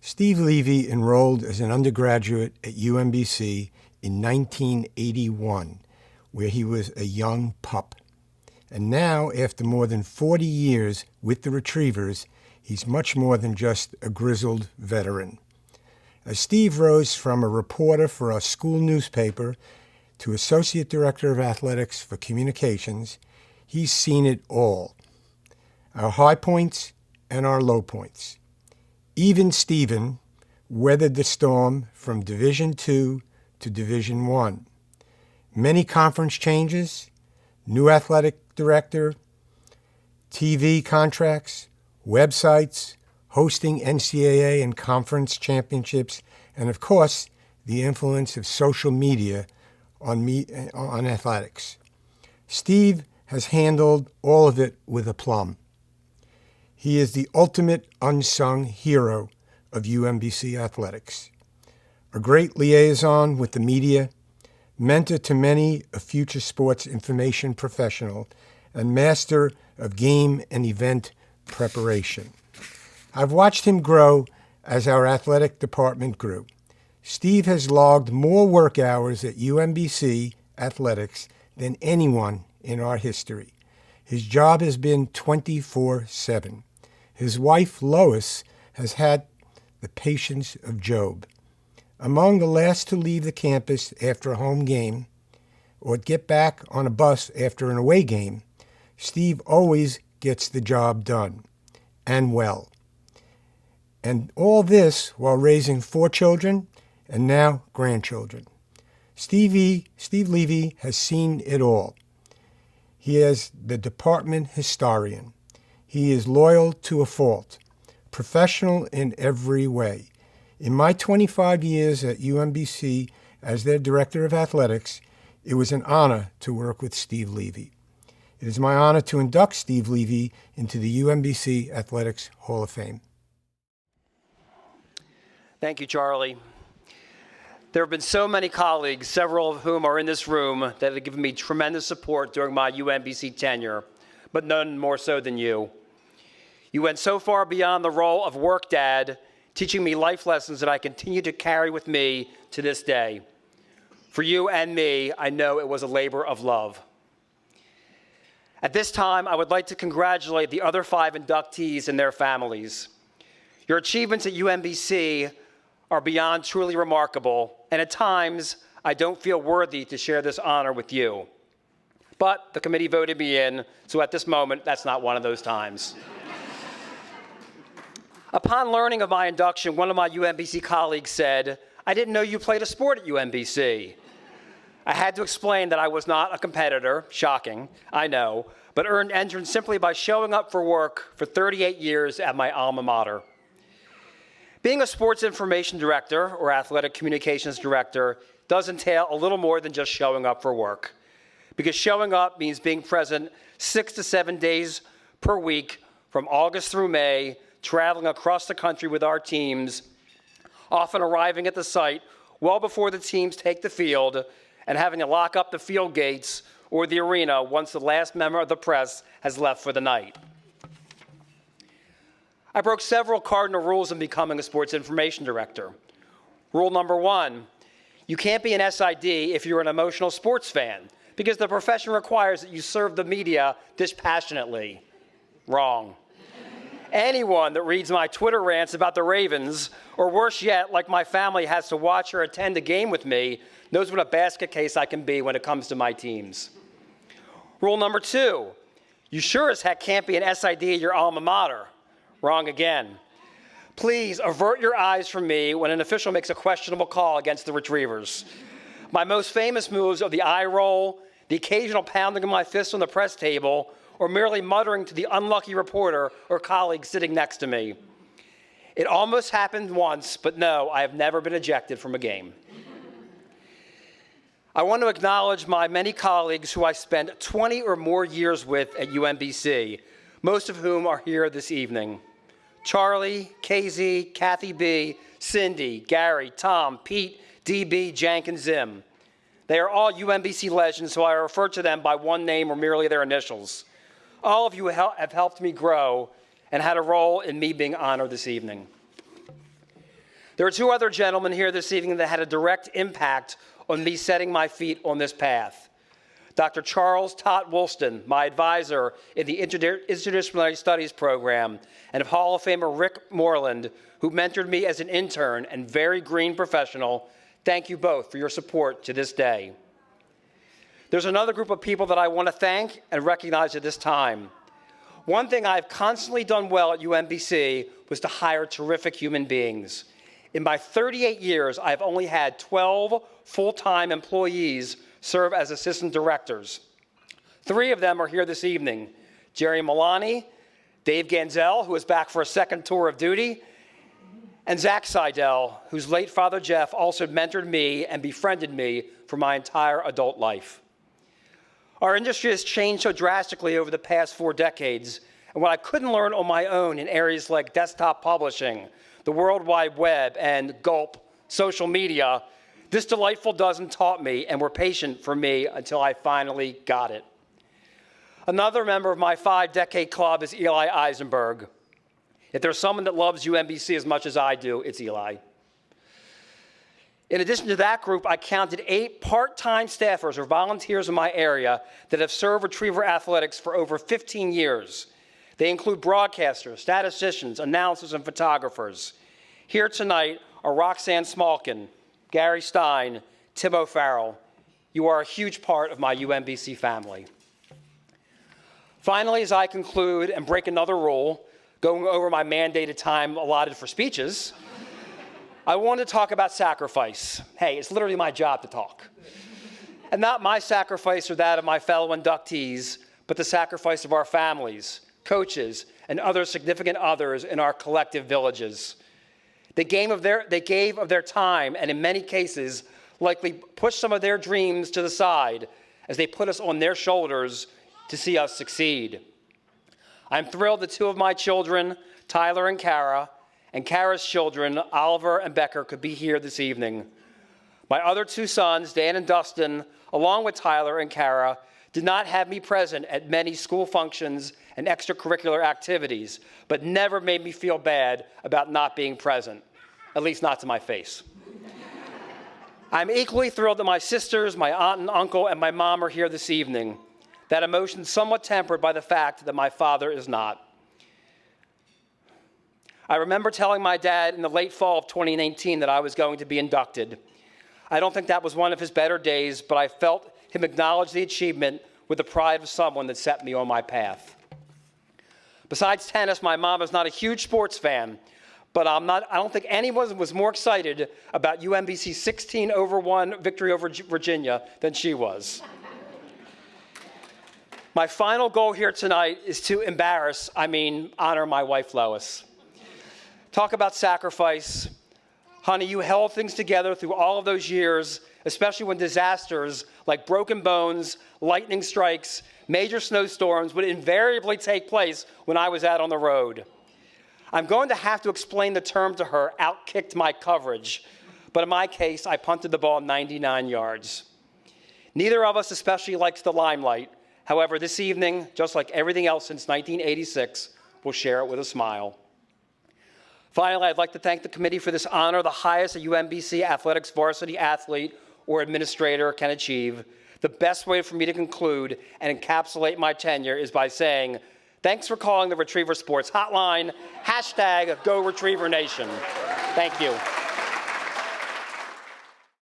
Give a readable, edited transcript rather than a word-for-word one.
Steve Levy enrolled as an undergraduate at UMBC in 1981, where he was a young pup. And now, after more than 40 years with the Retrievers, he's much more than just a grizzled veteran. As Steve rose from a reporter for our school newspaper to Associate Director of Athletics for Communications, he's seen it all. Our high points and our low points. Even Steven weathered the storm from Division II to Division I. Many conference changes, new athletic director, TV contracts, websites, hosting NCAA and conference championships, and of course, the influence of social media on athletics. Steve has handled all of it with aplomb. He is the ultimate unsung hero of UMBC athletics. A great liaison with the media, mentor to many a future sports information professional, and master of game and event preparation. I've watched him grow as our athletic department grew. Steve has logged more work hours at UMBC athletics than anyone in our history. His job has been 24/7. His wife, Lois, has had the patience of Job. Among the last to leave the campus after a home game or get back on a bus after an away game, Steve always gets the job done, and well. And all this while raising 4 children and now grandchildren. Steve Levy has seen it all. He is the department historian. He is loyal to a fault, professional in every way. In my 25 years at UMBC as their director of athletics, it was an honor to work with Steve Levy. It is my honor to induct Steve Levy into the UMBC Athletics Hall of Fame. Thank you, Charlie. There have been so many colleagues, several of whom are in this room, that have given me tremendous support during my UMBC tenure, but none more so than you. You went so far beyond the role of work dad, teaching me life lessons that I continue to carry with me to this day. For you and me, I know it was a labor of love. At this time, I would like to congratulate the other 5 inductees and their families. Your achievements at UMBC are beyond truly remarkable, and at times, I don't feel worthy to share this honor with you. But the committee voted me in, so at this moment, that's not one of those times. Upon learning of my induction, one of my UMBC colleagues said, "I didn't know you played a sport at UMBC." I had to explain that I was not a competitor, shocking, I know, but earned entrance simply by showing up for work for 38 years at my alma mater. Being a sports information director or athletic communications director does entail a little more than just showing up for work, because showing up means being present 6 to 7 days per week from August through May, traveling across the country with our teams, often arriving at the site well before the teams take the field and having to lock up the field gates or the arena once the last member of the press has left for the night. I broke several cardinal rules in becoming a sports information director. Rule number 1, you can't be an SID if you're an emotional sports fan, because the profession requires that you serve the media dispassionately. Wrong. Anyone that reads my Twitter rants about the Ravens, or worse yet, like my family has to watch or attend a game with me, knows what a basket case I can be when it comes to my teams. Rule number 2, you sure as heck can't be an SID at your alma mater. Wrong again. Please avert your eyes from me when an official makes a questionable call against the Retrievers. My most famous moves are the eye roll, the occasional pounding of my fist on the press table, or merely muttering to the unlucky reporter or colleague sitting next to me. It almost happened once, but no, I have never been ejected from a game. I want to acknowledge my many colleagues who I spent 20 or more years with at UMBC, most of whom are here this evening. Charlie, KZ, Kathy B., Cindy, Gary, Tom, Pete, DB, Jank, and Zim. They are all UMBC legends, so I refer to them by one name or merely their initials. All of you have helped me grow and had a role in me being honored this evening. There are two other gentlemen here this evening that had a direct impact on me setting my feet on this path. Dr. Charles Todd Woolston, my advisor in the Interdisciplinary Studies program, and Hall of Famer Rick Moreland, who mentored me as an intern and very green professional. Thank you both for your support to this day. There's another group of people that I want to thank and recognize at this time. One thing I've constantly done well at UMBC was to hire terrific human beings. In my 38 years, I've only had 12 full-time employees serve as assistant directors. 3 of them are here this evening: Jerry Milani, Dave Ganzel, who is back for a second tour of duty, and Zach Seidel, whose late father Jeff also mentored me and befriended me for my entire adult life. Our industry has changed so drastically over the past 4 decades, and what I couldn't learn on my own in areas like desktop publishing, the World Wide Web, and gulp, social media, this delightful dozen taught me and were patient for me until I finally got it. Another member of my 5-decade club is Eli Eisenberg. If there's someone that loves UMBC as much as I do, it's Eli. In addition to that group, I counted 8 part-time staffers or volunteers in my area that have served Retriever Athletics for over 15 years. They include broadcasters, statisticians, announcers, and photographers. Here tonight are Roxanne Smalkin, Gary Stein, Tim O'Farrell. You are a huge part of my UMBC family. Finally, as I conclude and break another rule, going over my mandated time allotted for speeches, I want to talk about sacrifice. Hey, it's literally my job to talk. And not my sacrifice or that of my fellow inductees, but the sacrifice of our families, coaches, and other significant others in our collective villages. They gave of their time, and in many cases, likely pushed some of their dreams to the side as they put us on their shoulders to see us succeed. I'm thrilled that 2 of my children, Tyler and Kara's children, Oliver and Becker, could be here this evening. My other 2 sons, Dan and Dustin, along with Tyler and Kara, did not have me present at many school functions and extracurricular activities, but never made me feel bad about not being present, at least not to my face. I'm equally thrilled that my sisters, my aunt and uncle, and my mom are here this evening. That emotion somewhat tempered by the fact that my father is not. I remember telling my dad in the late fall of 2019 that I was going to be inducted. I don't think that was one of his better days, but I felt him acknowledge the achievement with the pride of someone that set me on my path. Besides tennis, my mom is not a huge sports fan, but I don't think anyone was more excited about UMBC's 16-1 victory over Virginia than she was. My final goal here tonight is to honor my wife, Lois. Talk about sacrifice. Honey, you held things together through all of those years, especially when disasters like broken bones, lightning strikes, major snowstorms would invariably take place when I was out on the road. I'm going to have to explain the term to her, outkicked my coverage, but in my case, I punted the ball 99 yards. Neither of us especially likes the limelight. However, this evening, just like everything else since 1986, we'll share it with a smile. Finally, I'd like to thank the committee for this honor, the highest a UMBC athletics varsity athlete or administrator can achieve. The best way for me to conclude and encapsulate my tenure is by saying, thanks for calling the Retriever Sports Hotline, #GoRetrieverNation. Thank you.